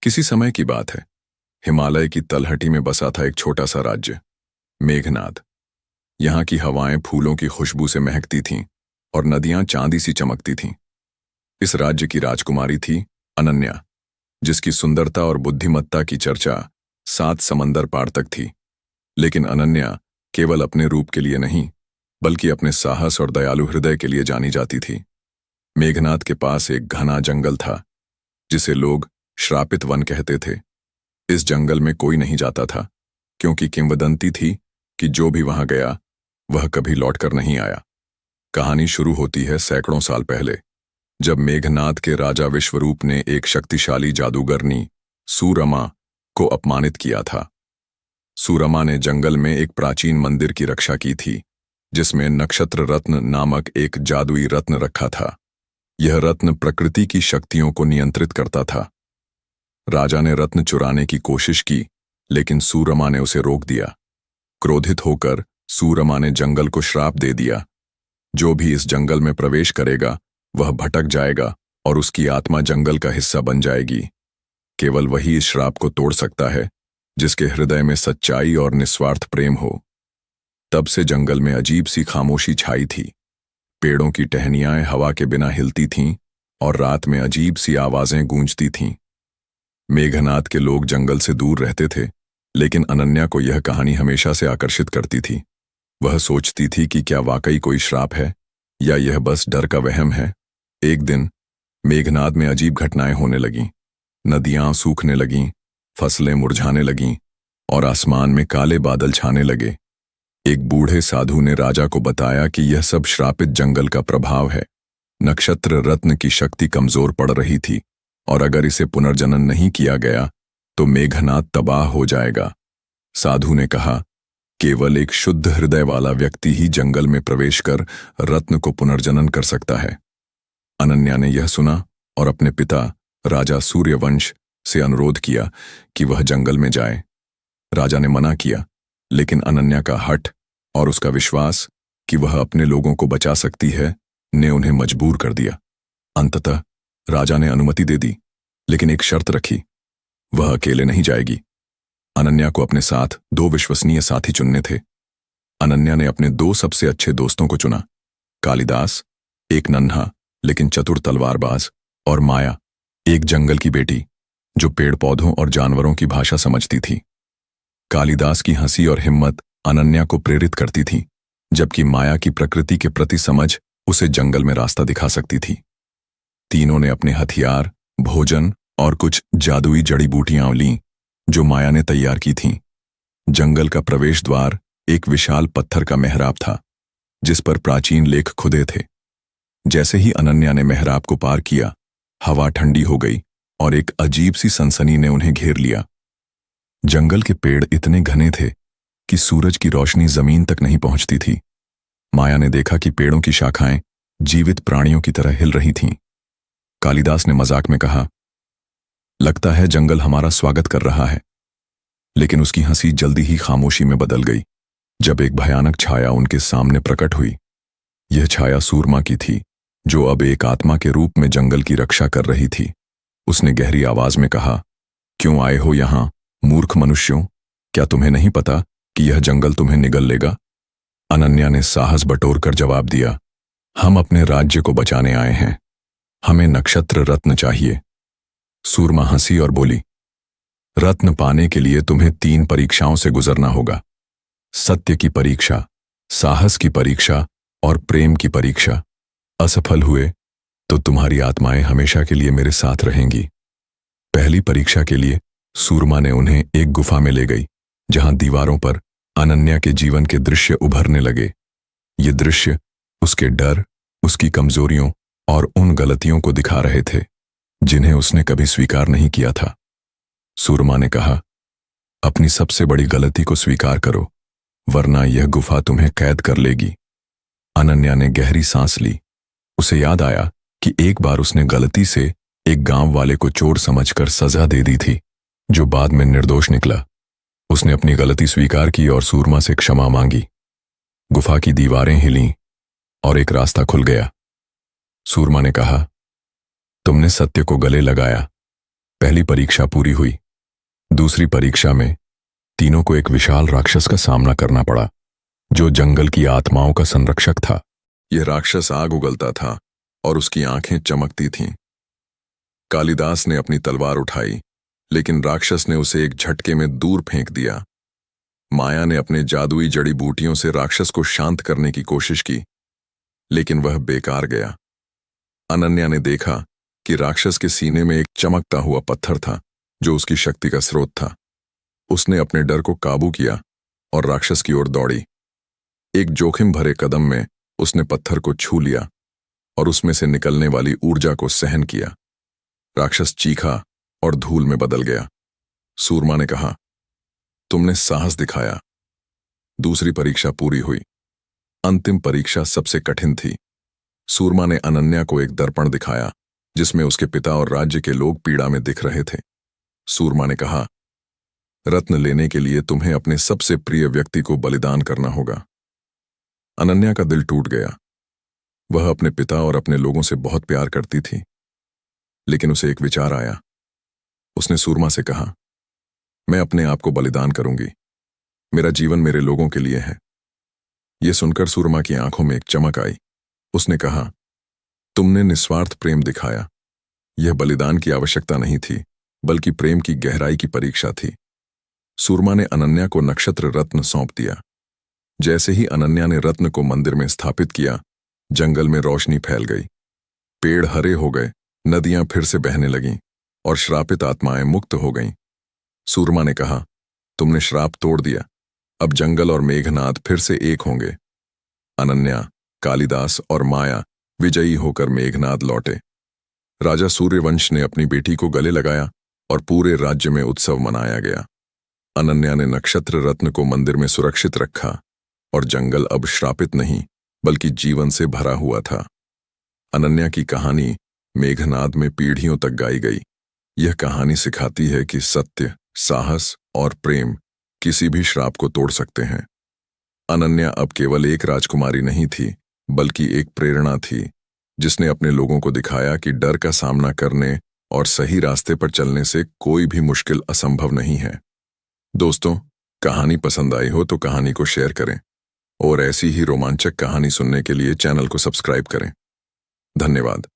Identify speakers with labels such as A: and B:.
A: किसी समय की बात है। हिमालय की तलहटी में बसा था एक छोटा सा राज्य, मेघनाद। यहाँ की हवाएं फूलों की खुशबू से महकती थीं और नदियां चांदी सी चमकती थीं। इस राज्य की राजकुमारी थी अनन्या, जिसकी सुंदरता और बुद्धिमत्ता की चर्चा 7 समंदर पार तक थी। लेकिन अनन्या केवल अपने रूप के लिए नहीं, बल्कि अपने साहस और दयालु हृदय के लिए जानी जाती थी। मेघनाद के पास एक घना जंगल था, जिसे लोग श्रापित वन कहते थे। इस जंगल में कोई नहीं जाता था, क्योंकि किंवदंती थी कि जो भी वहां गया वह कभी लौटकर नहीं आया। कहानी शुरू होती है सैकड़ों साल पहले, जब मेघनाद के राजा विश्वरूप ने एक शक्तिशाली जादूगरनी सूरमा को अपमानित किया था। सूरमा ने जंगल में एक प्राचीन मंदिर की रक्षा की थी, जिसमें नक्षत्र रत्न नामक एक जादुई रत्न रखा था। यह रत्न प्रकृति की शक्तियों को नियंत्रित करता था। राजा ने रत्न चुराने की कोशिश की, लेकिन सूरमा ने उसे रोक दिया। क्रोधित होकर सूरमा ने जंगल को श्राप दे दिया, जो भी इस जंगल में प्रवेश करेगा वह भटक जाएगा और उसकी आत्मा जंगल का हिस्सा बन जाएगी। केवल वही इस श्राप को तोड़ सकता है, जिसके हृदय में सच्चाई और निस्वार्थ प्रेम हो। तब से जंगल में अजीब सी खामोशी छाई थी। पेड़ों की टहनियां हवा के बिना हिलती थीं और रात में अजीब सी आवाजें गूंजती थीं। मेघनाद के लोग जंगल से दूर रहते थे, लेकिन अनन्या को यह कहानी हमेशा से आकर्षित करती थी। वह सोचती थी कि क्या वाकई कोई श्राप है या यह बस डर का वहम है। एक दिन मेघनाद में अजीब घटनाएं होने लगीं। नदियां सूखने लगीं, फसलें मुरझाने लगीं और आसमान में काले बादल छाने लगे। एक बूढ़े साधु ने राजा को बताया कि यह सब श्रापित जंगल का प्रभाव है। नक्षत्र रत्न की शक्ति कमजोर पड़ रही थी और अगर इसे पुनर्जनन नहीं किया गया तो मेघनाद तबाह हो जाएगा। साधु ने कहा, केवल एक शुद्ध हृदय वाला व्यक्ति ही जंगल में प्रवेश कर रत्न को पुनर्जनन कर सकता है। अनन्या ने यह सुना और अपने पिता राजा सूर्यवंश से अनुरोध किया कि वह जंगल में जाए। राजा ने मना किया, लेकिन अनन्या का हठ और उसका विश्वास कि वह अपने लोगों को बचा सकती है ने उन्हें मजबूर कर दिया। अंततः राजा ने अनुमति दे दी, लेकिन एक शर्त रखी, वह अकेले नहीं जाएगी। अनन्या को अपने साथ 2 विश्वसनीय साथी चुनने थे। अनन्या ने अपने 2 सबसे अच्छे दोस्तों को चुना, कालिदास, एक नन्हा लेकिन चतुर तलवारबाज, और माया, एक जंगल की बेटी जो पेड़ पौधों और जानवरों की भाषा समझती थी। कालिदास की हंसी और हिम्मत अनन्या को प्रेरित करती थी, जबकि माया की प्रकृति के प्रति समझ उसे जंगल में रास्ता दिखा सकती थी। तीनों ने अपने हथियार, भोजन और कुछ जादुई जड़ी बूटियां लीं, जो माया ने तैयार की थीं। जंगल का प्रवेश द्वार एक विशाल पत्थर का मेहराब था, जिस पर प्राचीन लेख खुदे थे। जैसे ही अनन्या ने मेहराब को पार किया, हवा ठंडी हो गई और एक अजीब सी सनसनी ने उन्हें घेर लिया। जंगल के पेड़ इतने घने थे कि सूरज की रोशनी जमीन तक नहीं पहुंचती थी। माया ने देखा कि पेड़ों की शाखाएं जीवित प्राणियों की तरह हिल रही थीं। कालिदास ने मजाक में कहा, लगता है जंगल हमारा स्वागत कर रहा है। लेकिन उसकी हंसी जल्दी ही खामोशी में बदल गई, जब एक भयानक छाया उनके सामने प्रकट हुई। यह छाया सूरमा की थी, जो अब एक आत्मा के रूप में जंगल की रक्षा कर रही थी। उसने गहरी आवाज में कहा, क्यों आए हो यहां, मूर्ख मनुष्यों? क्या तुम्हें नहीं पता कि यह जंगल तुम्हें निगल लेगा? अनन्या ने साहस बटोरकर जवाब दिया, हम अपने राज्य को बचाने आए हैं। हमें नक्षत्र रत्न चाहिए। सूरमा हंसी और बोली, रत्न पाने के लिए तुम्हें 3 परीक्षाओं से गुजरना होगा। सत्य की परीक्षा, साहस की परीक्षा और प्रेम की परीक्षा। असफल हुए तो तुम्हारी आत्माएं हमेशा के लिए मेरे साथ रहेंगी। पहली परीक्षा के लिए सूरमा ने उन्हें एक गुफा में ले गई, जहां दीवारों पर अनन्या के जीवन के दृश्य उभरने लगे। ये दृश्य उसके डर, उसकी कमजोरियों और उन गलतियों को दिखा रहे थे जिन्हें उसने कभी स्वीकार नहीं किया था। सूरमा ने कहा, अपनी सबसे बड़ी गलती को स्वीकार करो, वरना यह गुफा तुम्हें कैद कर लेगी। अनन्या ने गहरी सांस ली। उसे याद आया कि एक बार उसने गलती से एक गांव वाले को चोर समझकर सजा दे दी थी, जो बाद में निर्दोष निकला। उसने अपनी गलती स्वीकार की और सूरमा से क्षमा मांगी। गुफा की दीवारें हिलीं और एक रास्ता खुल गया। सूरमा ने कहा, तुमने सत्य को गले लगाया, पहली परीक्षा पूरी हुई। दूसरी परीक्षा में तीनों को एक विशाल राक्षस का सामना करना पड़ा, जो जंगल की आत्माओं का संरक्षक था। यह राक्षस आग उगलता था और उसकी आंखें चमकती थीं। कालिदास ने अपनी तलवार उठाई, लेकिन राक्षस ने उसे एक झटके में दूर फेंक दिया। माया ने अपने जादुई जड़ी बूटियों से राक्षस को शांत करने की कोशिश की, लेकिन वह बेकार गया। अनन्या ने देखा कि राक्षस के सीने में एक चमकता हुआ पत्थर था, जो उसकी शक्ति का स्रोत था। उसने अपने डर को काबू किया और राक्षस की ओर दौड़ी। एक जोखिम भरे कदम में उसने पत्थर को छू लिया और उसमें से निकलने वाली ऊर्जा को सहन किया। राक्षस चीखा और धूल में बदल गया। सूरमा ने कहा, तुमने साहस दिखाया। दूसरी परीक्षा पूरी हुई। अंतिम परीक्षा सबसे कठिन थी। सूरमा ने अनन्या को एक दर्पण दिखाया, जिसमें उसके पिता और राज्य के लोग पीड़ा में दिख रहे थे। सूरमा ने कहा, रत्न लेने के लिए तुम्हें अपने सबसे प्रिय व्यक्ति को बलिदान करना होगा। अनन्या का दिल टूट गया। वह अपने पिता और अपने लोगों से बहुत प्यार करती थी, लेकिन उसे एक विचार आया। उसने सूरमा से कहा, मैं अपने आप को बलिदान करूंगी। मेरा जीवन मेरे लोगों के लिए है। यह सुनकर सूरमा की आंखों में एक चमक आई। उसने कहा, तुमने निस्वार्थ प्रेम दिखाया। यह बलिदान की आवश्यकता नहीं थी, बल्कि प्रेम की गहराई की परीक्षा थी। सूरमा ने अनन्या को नक्षत्र रत्न सौंप दिया। जैसे ही अनन्या ने रत्न को मंदिर में स्थापित किया, जंगल में रोशनी फैल गई। पेड़ हरे हो गए, नदियां फिर से बहने लगीं और श्रापित आत्माएं मुक्त हो गईं। सूरमा ने कहा, तुमने श्राप तोड़ दिया। अब जंगल और मेघनाद फिर से एक होंगे। अनन्या, कालिदास और माया विजयी होकर मेघनाद लौटे। राजा सूर्यवंश ने अपनी बेटी को गले लगाया और पूरे राज्य में उत्सव मनाया गया। अनन्या ने नक्षत्र रत्न को मंदिर में सुरक्षित रखा और जंगल अब श्रापित नहीं, बल्कि जीवन से भरा हुआ था। अनन्या की कहानी मेघनाद में पीढ़ियों तक गाई गई। यह कहानी सिखाती है कि सत्य, साहस और प्रेम किसी भी श्राप को तोड़ सकते हैं। अनन्या अब केवल एक राजकुमारी नहीं थी, बल्कि एक प्रेरणा थी, जिसने अपने लोगों को दिखाया कि डर का सामना करने और सही रास्ते पर चलने से कोई भी मुश्किल असंभव नहीं है। दोस्तों, कहानी पसंद आई हो तो कहानी को शेयर करें और ऐसी ही रोमांचक कहानी सुनने के लिए चैनल को सब्सक्राइब करें। धन्यवाद।